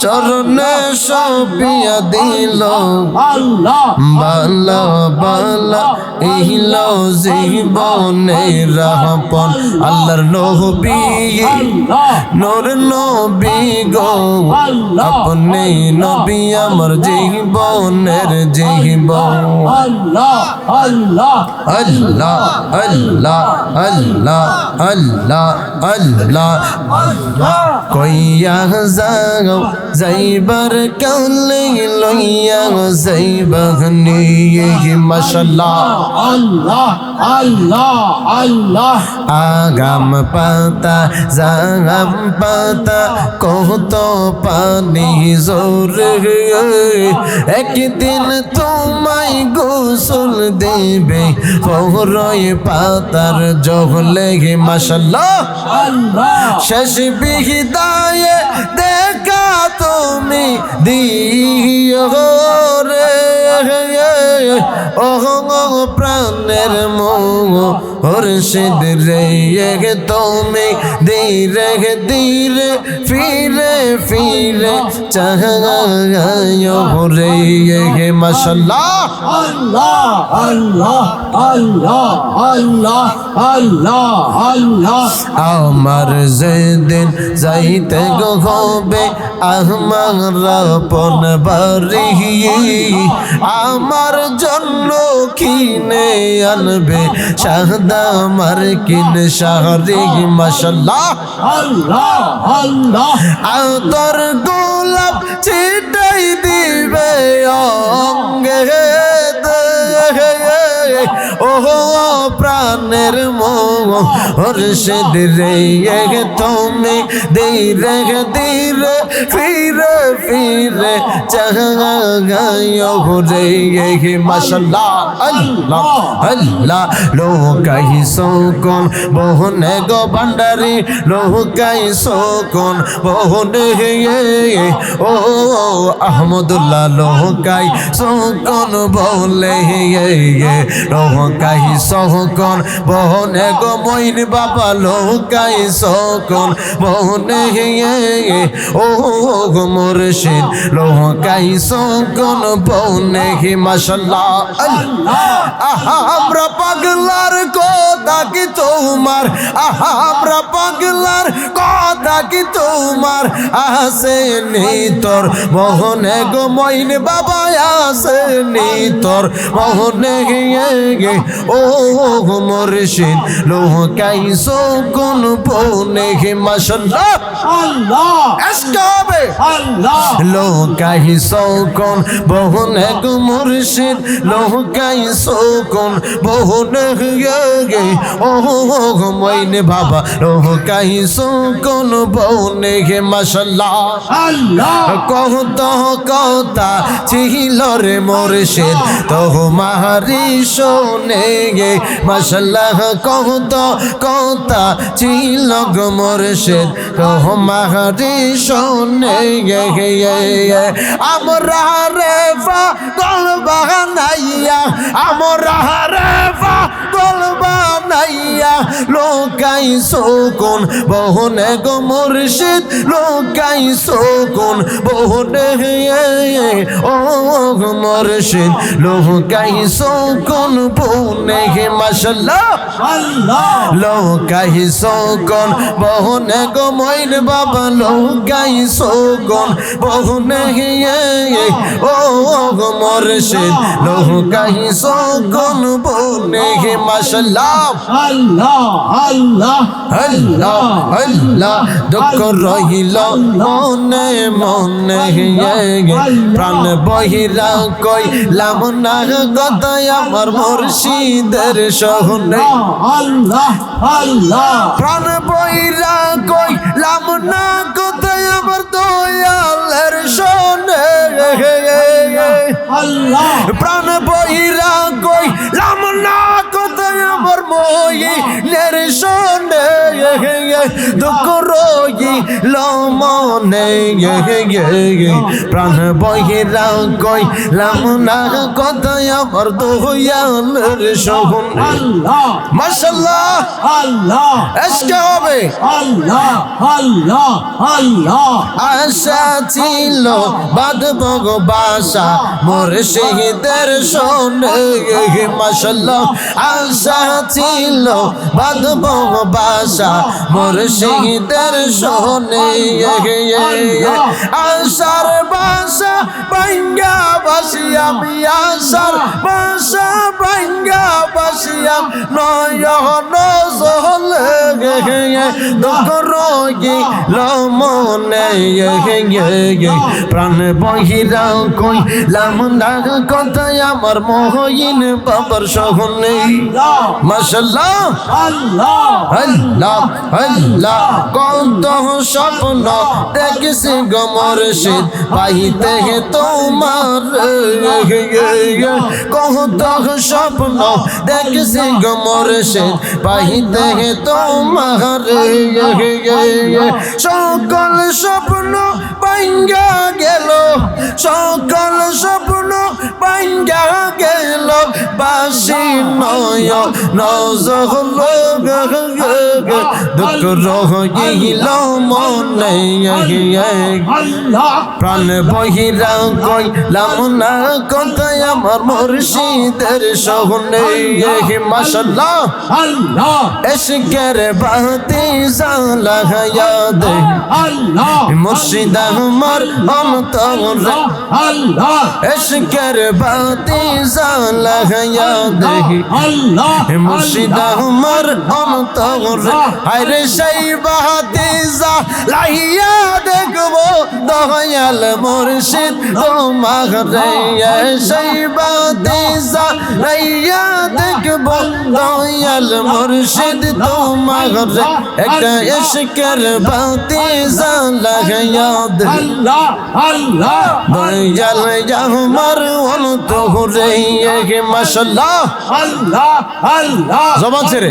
চরণে সপিয়া দিল বালা বালা ইহিল জীবনে রাহপন আল্লাহর নবী নূর নবী গো আপনি নবী আমার জীবনের জীবন আল্লাহ আল্লাহ আল্লাহ আল্লাহ আল্লাহ আল্লাহ আল্লাহ কইয়া যাও যাইবার কালে লইয়া যাইবাগ নিয়ে মাশাআল্লাহ আল্লাহ আল্লাহ আল্লাহ আগাম পাতা জাগাম পাতা কত পানি জোরে একদিন তোমায় গোসল দেবে ফরই পাতার জহলে মাশাআল্লাহ আল্লাহ শেষ বিদায়ে দেখা তুমি দিও রে ওহ প্রাণের মুর্শিদ রে তুমি ধীরে ধীরে ফিরে ফিরে চাহিও রে মাশাআল্লাহ আল্লাহ আল্লাহ আল্লাহ আল্লাহ আল্লাহ আল্লাহ আমার যেদিন যাইতে হবে আমার আপন বাড়ি আমার জন্য কিনে আনবে শাহদা মার্কিন শাহরি মাশাআল্লাহ আল্লাহ আল্লাহ আতর গোলাপ ছিটাই দিবে অঙ্গে ওহো প্রাণের মুর্শিদ রে তুমি ধীরে ধীরে ফিরে ফিরে চাহিও রে মাশাআল্লাহ আল্লাহ আল্লাহ লোকাই সকল বহনে গো ভান্ডারি লোকাই সকল বহনে ও আহমদুল্লাহ লোকাই সকল বলে লোকাই সকল বহনে গো মইন বাবা লোকাই সকল বহনে ও মুর্শিদ লোকাই সকল বহনে মাশাআল্লাহ আল্লাহ আমরা পাগলার কথা কি তোমার আমরা পাগলার কথা কি তোমার আসেনি তোর মোহনে গো মইন বাবা আসেনি তোর মোহনে গে ও মুর্শিদ লোকাই সকল বহনে মাশাআল্লাহ আল্লাহ আসকাবে আল্লাহ লোকাই সকল বহনে গো মুর্শিদ লোকাই সকল বহনে গে ও মইন বাবা লোকাই সকল বহনে মাশাআল্লাহ আল্লাহ কত কথা ছিল রে মুর্শিদ তোমারি শোনে গে মাশাআল্লাহ কত কথা ছিল গো মুর্শিদ তোমারি শোনে গে আমরা রে পাগল বানাইয়া আমরা রে পাগল বানাইয়া লোকাই সকল বহনে গো মুর্শিদ লোকাই সকল বহনে ও মুর্শিদ লোকাই সকল বহনে মাশাআল্লাহ আল্লাহ লোকাই সকল বহনে গো মইন বাবা লোকাই সকল বহনে ও মুর্শিদ লোকাই সকল বহনে মাশাআল্লাহ আল্লাহ আল্লাহ আল্লাহ আল্লাহ দুঃখ রহিল মনে মনে প্রাণ বহিরা কইলাম না কথা আমার মুর্শিদের সহনে আল্লাহ আল্লাহ প্রাণ বহিরা কইলাম না কথা আমার দয়ালের সনে আল্লাহ প্রাণ বহিরা কইলাম না কথা আমার মইনের সনে দুঃখ রইল মনে প্রাণ বহিরা কইলাম না কথা আমার দয়ালের সহন মাশাআল্লাহ আল্লাহ আজকে হবে আল্লাহ আল্লাহ আল্লাহ আশা ছিল বাঁধব গো বাসা মুর্শিদের শোনে মাশাআল্লাহ আশা ছিল বাঁধব গো বাসা মুর্শিদের শোনে আশার বাসা ভাঙ্গা বাসি আমি আশার বাসা ভাঙ্গা বাসি আমি নয়ন জলে দুঃখ রইল মনে প্রাণ বহিরা কইলাম না কথা আমার মহিন বাবার সহনে মাশাআল্লাহ আল্লাহ আল্লাহ আল্লাহ কত স্বপ্ন দেখছি গো মুর্শিদ পাইতে তোমার কত স্বপ্ন দেখছি গো মুর্শিদ পাইতে তোমার সকল স্বপ্ন ভাঙ্গা গেল সকল স্বপ্ন ভাঙ্গা গেল বাসি নয় নজল দুঃখ রহিল মনে প্রাণ বহিরা কইলাম না কথা আমার মুর্শিদের সহনে মাশাআল্লাহ আল্লাহ এশকের বাতি জ্বালায়া দে আল্লাহ মুর্শিদ আমার অন্তর আল্লাহ এশকের বাতি জ্বালায়া দে আল্লাহ মুর্শিদ আমার অন্তর আরে সেই বাতি জ্বালাইয়া দেখবো দয়াল মুর্শিদ তোমার সেই বাতি জ্বালাইয়া দেখবো দয়াল মুর্শিদ তোমার একটা এশকের বাতি জ্বালায়া দে আল্লাহ আল্লাহ দয়াল আমার অন্তরে মাশাআল্লাহ আল্লাহ আল্লাহ জবান ছেড়ে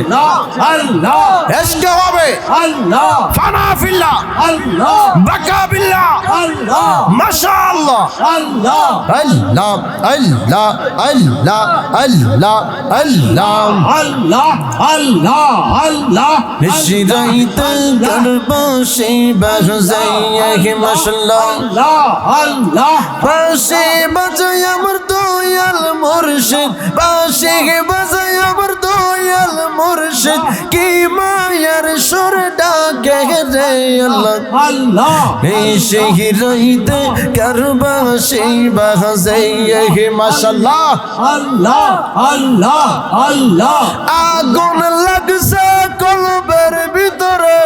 আল্লাহ এশকে হবে আল্লাহ ফানা ফিল্লাহ আল্লাহ বাকা বিল্লাহ আল্লাহ মাশাআল্লাহ আল্লাহ আল্লাহ আল্লাহ আল্লাহ আল্লাহ আল্লাহ আল্লাহ আল্লাহ আল্লাহ নিশিরাইতে গর্বশী বাজাইয়া মাশাআল্লাহ আল্লাহ আল্লাহ বাঁশি বাজাই আমার দয়াল মুর্শিদ বাঁশি বাজাই আমার দয়াল মুর্শিদ কি মায়ার সুর ডাকে রে আল্লাহ আল্লাহ নিশিরাইতে গর্বশী বাজাইয়া মাশাআল্লাহ আল্লাহ আল্লাহ আল্লাহ আগুন লাগছে কলবের ভিতরে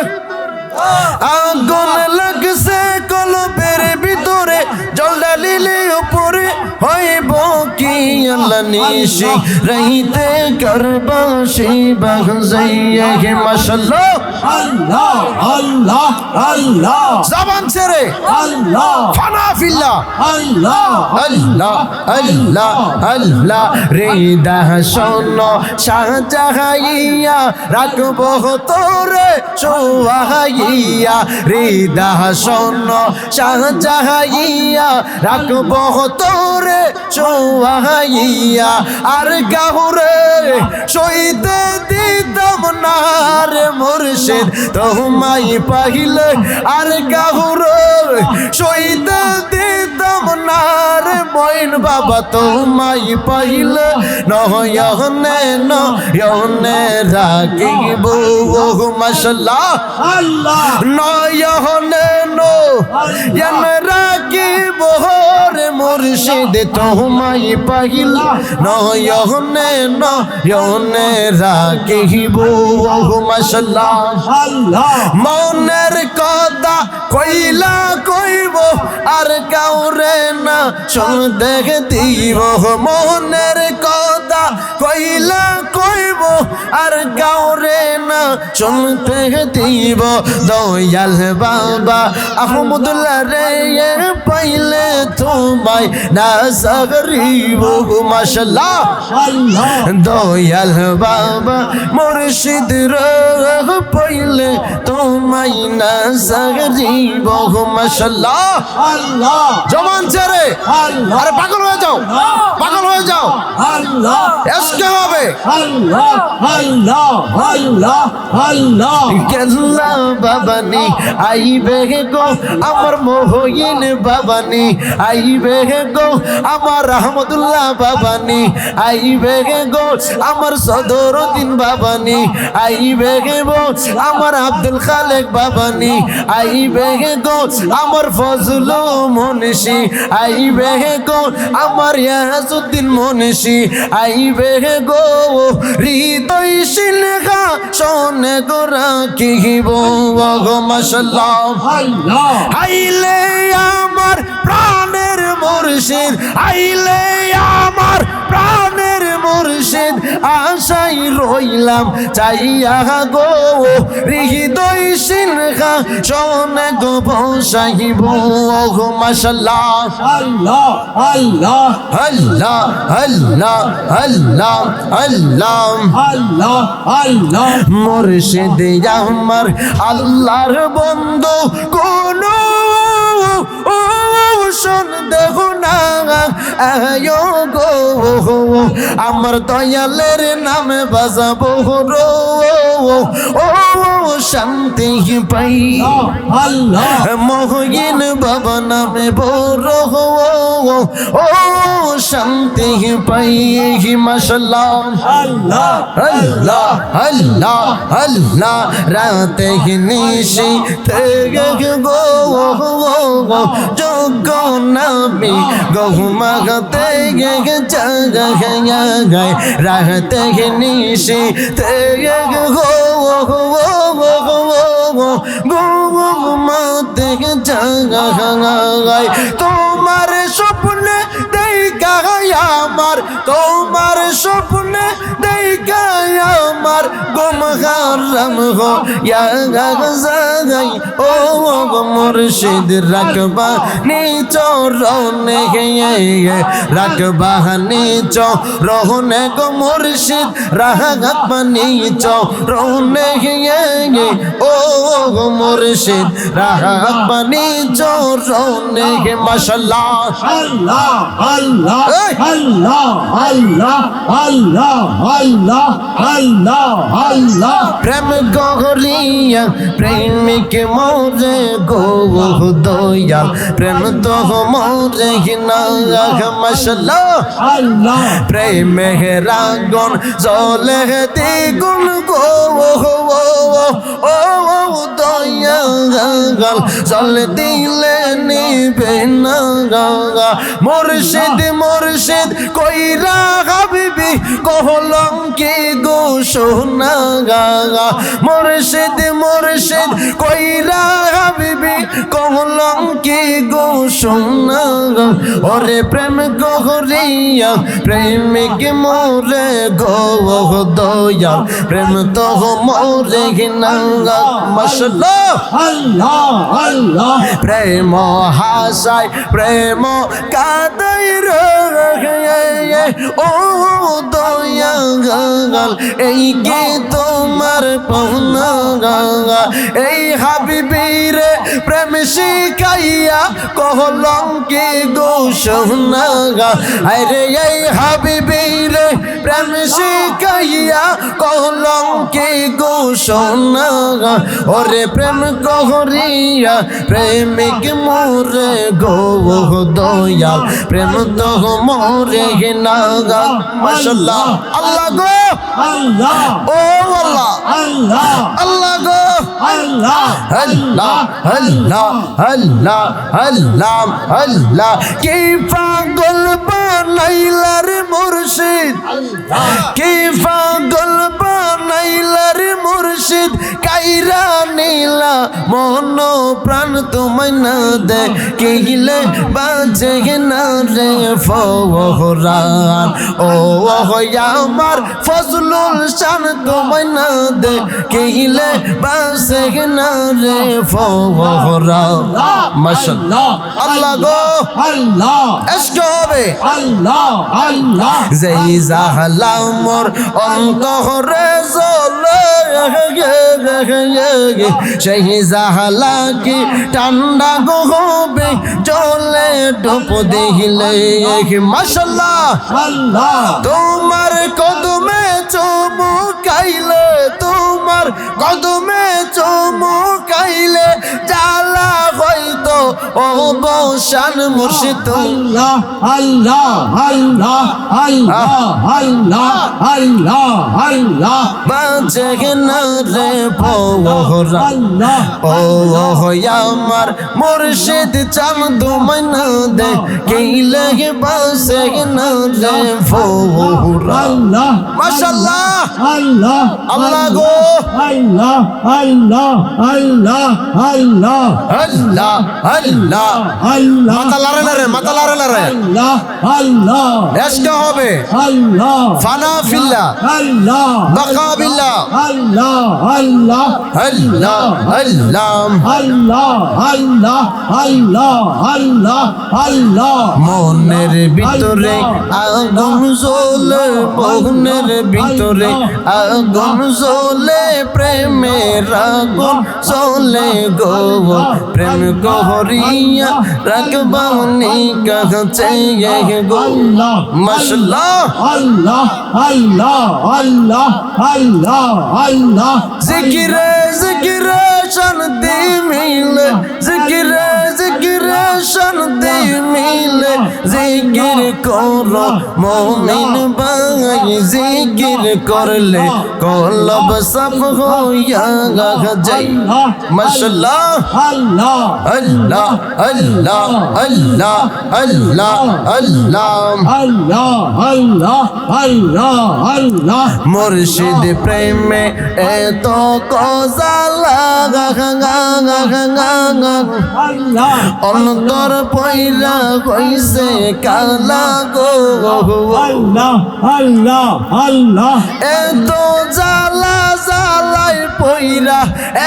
আগুন লাগছে কলবের ভিতরে জল ঢালিলে উপরে হইব কি আল্লাহ নিশি রাইতে করবাসি বাজাইয়া মাশাআল্লাহ আল্লাহ আল্লাহ আল্লাহ জবান ছেড়ে আল্লাহ ফানা ফিল্লাহ আল্লাহ আল্লাহ আল্লাহ আল্লাহ রেদা শোনো সাজাইয়া রাখবো তোরে সোহাইয়া রেদা শোনো সাজাইয়া রাখবো তোরে সোহাইয়া আর গাহুরে সইতে দিতাম না রে মুর্শিদ তোমায় পাইলে আর গাহুরে সইতে দিতাম না রে মইন বাবা তোমায় পাইলে নয়নে নয়নে রাখিব মাশাআল্লাহ আল্লাহ নয়নে নয়নে রাখিব রে মুর্শিদ তোমায় পাইলে নয়নে নয়নে রাখিব মাশাআল্লাহ আল্লাহ মনের কথা কইলা কইব আর কাউরে না শুনতে দিব মনের কথা কইলা কইব আর কাউরে না শুনতে দিব দয়াল বাবা আহমদুল্লাহ রে পাইলে তোমায় না সাগরিব মাশাআল্লাহ আল্লাহ দয়াল বাবা মুর্শিদ রহ পাইলে তোমায় না সাগরিব মাশাআল্লাহ আল্লাহ জমান ছেড়ে আল্লাহ আরে পাগল হয়ে যাও পাগল হয়ে যাও আল্লাহ এসকে হবে আল্লাহ আল্লাহ আল্লাহ আল্লাহ কেল্লা বাবানি আইবে গো আমার মোহিন বাবানি আইবে গো আমার রহমতুল্লাহ বাবানি আইবে গো আমার সদরউদ্দিন বাবানি আইবে গো আমার আব্দুল খালেক বাবানি আইবে গো আমার ফজল মুন্সি আইবে গো আমার ইয়াসউদ্দিন মুন্সি আইবে গো হৃদয় শিলগা সোনে গো রাখিব গো মাশাআল্লাহ আল্লাহ আইলে আমার প্রাণের মুর্শিদ আইলে আমার প্রাণের মুর্শিদ আশাই রইলাম চাইয়া গো হৃদয় সিনহা সোনে গো বসাইব গো মাশাআল্লাহ আল্লাহ আল্লাহ আল্লাহ আল্লাহ আল্লাহ আল্লাহ আল্লাহ আল্লাহ মুর্শিদ আমার আল্লাহর বন্ধু কোন সন্দেহ না আয়ো গো আমার দয়ালের নামে বাজাবো রো ও শান্তি পাই আল্লাহ মহিন বাবা নামে বড় ও শান্তি পাই মাশাআল্লাহ আল্লাহ আল্লাহ আল্লাহ আল্লাহ রাতে নিশি থেকে গো যোগ্য নামি গহুমাগতে গায় রাতে নিশি থেকে গো ঘুমাতে জাগায় তোমার স্বপ্নে দেখা আমার তোমার স্বপ্নে দেখা আমার গুম হারাম হো জাগাই ও মুর্শিদ রাখবা নিচরনে রাখবা নিচরনে গো মুর্শিদ রাখবা নিচরনে ও মুর্শিদ রাখবা নিচরনে মাশাআল্লাহ আল্লাহ আল্লাহ এই! আল্লাহ আল্লাহ আল্লাহ আল্লাহ আল্লাহ আল্লাহ প্রেম গহরিয়া প্রেমিক মোরে গো দয়াল প্রেম তো মোরে না মাশাআল্লাহ আল্লাহ প্রেমে রাগন জলে দ্বিগুণ গো ও দয়াল জল দিলে নিবে না মুর্শিদ মুর্শিদ কইরা হাবিবি কহলম কি গো সোনা মুর্শিদ মুর্শিদ কইরা হাবিবি কহলম কি গো সোনা ওরে প্রেম গহরিয়া প্রেমিক মোরে গো দয়াল প্রেম তো মোরে না মাশাআল্লাহ আল্লাহ আল্লাহ প্রেম হাসায় প্রেম কাদাই রে ও দয়াল এই কি তোমার পাওনা এই হাবিবি রে প্রেম শিখাইয়া কহলম কি গো সোনা আরে এই হাবিবি রে প্রেম শিখাইয়া কহলম কি গো সোনা ওরে প্রেম গহরিয়া প্রেমিক মোরে গো দয়াল প্রেম তো মোরে না মাশাআল্লাহ আল্লাহ গো আল্লাহ ও আল্লাহ আল্লাহ আল্লাহ গো আল্লাহ আল্লাহ আল্লাহ আল্লাহ আল্লাহ আল্লাহ কি পাগল বানাইলার মুর্শিদ কি পাগল বানাইলার মুর্শিদ কাইরা নীলা মন প্রাণ তোমায় না দে কিলে বাজে না রে ফোরান ও আমার ফজলুল শান তোমায় না দে কিলে বাজে না রে ফোরান মাশাআল্লাহ আল্লাহ গো আল্লাহ এসক হবে আল্লাহ আল্লাহ যেই জাহলা মোর অন্তরে জ্বলে সেই জাহলা কি ঠান্ডা গো হবে চলে ডুব দিলে মাশাআল্লাহ আল্লাহ তোমার কদমে চমকাইলে তোমার কদমে চমকাইলে জালা হয়তো অবসান মুর্শিদ আল্লাহ আল্লাহ আল্লাহ আল্লাহ আল্লাহ আল্লাহ আল্লাহ বাজে না রে ফোরা আল্লাহ ও আমার মুর্শিদ চাম তোমায় না দে কিলে বাজে না রে ফোরা আল্লাহ মাশাআল্লাহ আল্লাহ আল্লাহ গো আল্লাহ আল্লাহ আল্লাহ আল্লাহ আল্লাহ আল্লাহ আল্লাহ মাথা লারে আল্লাহ আল্লাহ এসক হবে আল্লাহ ফানা ফিল্লাহ আল্লাহ বাকা বিল্লাহ আল্লাহ আল্লাহ আল্লাহ আল্লাহ আল্লাহ আল্লাহ আল্লাহ আল্লাহ আল্লাহ মনের ভিতরে আগুন জ্বলে মনের ভিতরে আগুন জ্বলে প্রেমের আগুন জ্বলে গো প্রেম গহরিয়া রাখবানি কাছে গো আল্লাহ মাশাআল্লাহ আল্লাহ আল্লাহ আল্লাহ আল্লাহ আল্লাহ জিকিরে জিকিরে শান্তি মিলে জিকিরে জিকিরে শান্তি মিলে জিকির করো মুমিন ভাই জিকির করলে কলব সাফ হইয়া যায় মাশাআল্লাহ আল্লাহ আল্লাহ আল্লাহ আল্লাহ আল্লাহ আল্লাহ আল্লাহ আল্লাহ আল্লাহ আল্লাহ মুর্শিদ প্রেমে এত কজালা আল্লাহ অন্তর পয়লা কইছে কালা গো আল্লাহ আল্লাহ আল্লাহ এত জালা জালাই পয়লা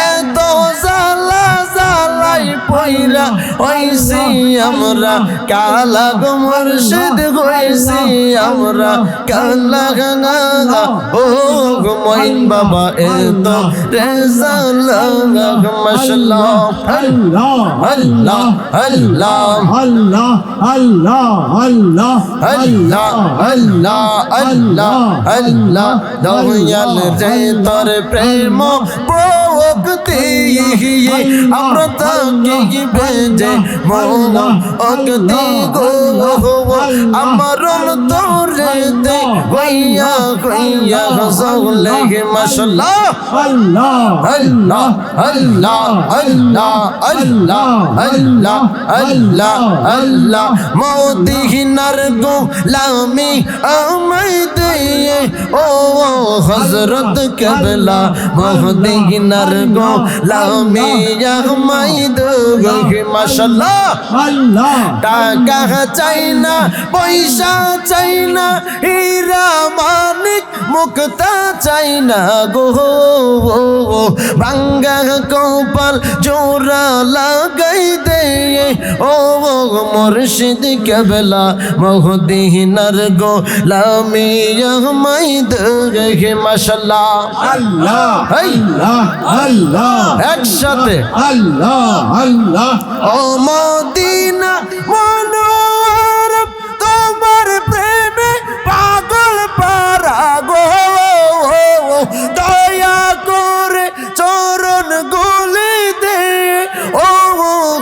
এত জালা জালাই পয়লা হইছি আমরা কালা গো মুর্শিদ হইছি আমরা কালা গঙ্গা ও গো মইন বাবা এত রেজালা মাশাআল্লাহ আল্লাহ আল্লাহ আল্লাহ আল্লাহ আল্লাহ আল্লাহ আল্লাহ আল্লাহ আল্লাহ আল্লাহ দয়াল রে তোর প্রেম ভক্তি আমরা তাকে বেজে মন অগতি গো আমার তোরে দে গইয়া গইয়া হসলে মাশাআল্লাহ আল্লাহ আল্লাহ আল্লাহ আল্লাহ আল্লাহ আল্লাহ আল্লাহ আল্লাহ মদিনার গোলামি আমায় দে ও হযরত কেবলা মদিনার গোলামি আমায় দে মাশাআল্লাহ আল্লাহ টাকা চাই না পয়সা চাই না হীরা মানিক মুক্তা চাই না গো ভাঙ্গা কপাল জোড়া লাগাই দে ও মুর্শিদ কেবলা মদিনার গোলামি আমায় দে মাশাআল্লাহ আল্লাহ আল্লাহ আল্লাহ একসাথে আল্লাহ আল্লাহ ও মদিনা মনোহর তোমার প্রেমে পাগল পারা গো দয়া করে চরণ গুলি দে ও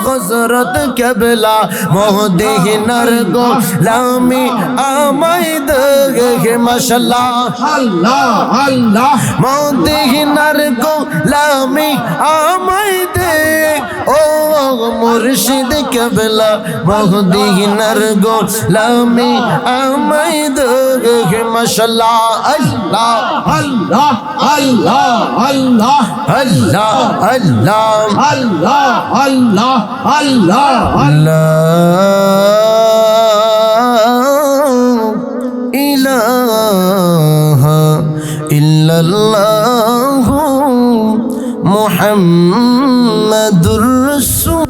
হযরত কেবলা মদিনার গোলামি আমায় দে মাশাআল্লাহ আল্লাহ আল্লাহ মদিনার গোলামি আমায় দে ও মুর্শিদ কেবলা মদিনার গোলামি আমায় দে মাশাআল্লাহ আল্লাহ আল্লাহ আল্লাহ আল্লাহ আল্লাহ আল্লাহ আল্লাহ আল্লাহ আল্লাহ লা ইলাহা ইল্লাল্লাহু মুহাম্মাদুর